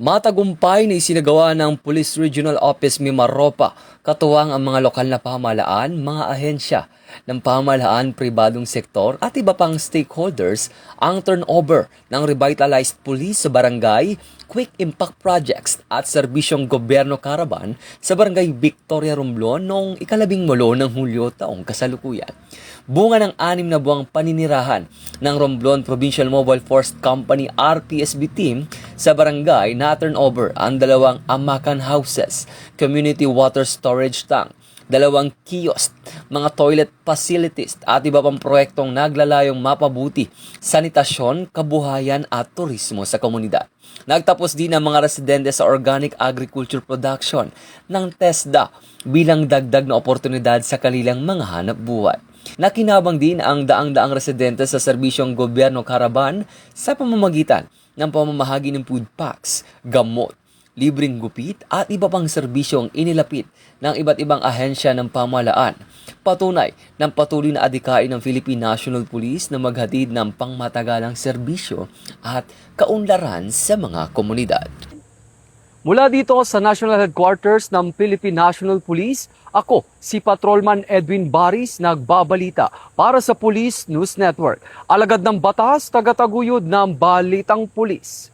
Matagumpay na isinagawa ng Police Regional Office Mimaropa, katuwang ang mga lokal na pamahalaan, mga ahensya ng pamahalaan, pribadong sektor at iba pang stakeholders ang turnover ng revitalized police sa barangay, quick impact projects at serbisyong gobyerno Caravan sa barangay Victoria Romblon noong 18 ng Hulyo taong kasalukuyan. Bunga ng 6 na buwang paninirahan ng Romblon Provincial Mobile Force Company RPSB team sa barangay na turnover ang 2 amakan houses, community water storage tank, 2 kiosk, mga toilet facilities at iba pang proyektong naglalayong mapabuti sanitasyon, kabuhayan at turismo sa komunidad. Nagtapos din ang mga residente sa organic agriculture production ng TESDA bilang dagdag na oportunidad sa kanilang mga hanap buhay. Nakinabang din ang daang-daang residente sa serbisyong gobyerno Caravan sa pamamagitan ng pamamahagi ng food packs, gamot, libreng gupit at iba pang serbisyong inilapit ng iba't ibang ahensya ng pamahalaan. Patunay ng patuloy na adhikain ng Philippine National Police na maghatid ng pangmatagalang serbisyo at kaunlaran sa mga komunidad. Mula dito sa National Headquarters ng Philippine National Police, ako si Patrolman Edwin Baris nagbabalita para sa Police News Network. Alagad ng batas, tagataguyod ng Balitang Pulis.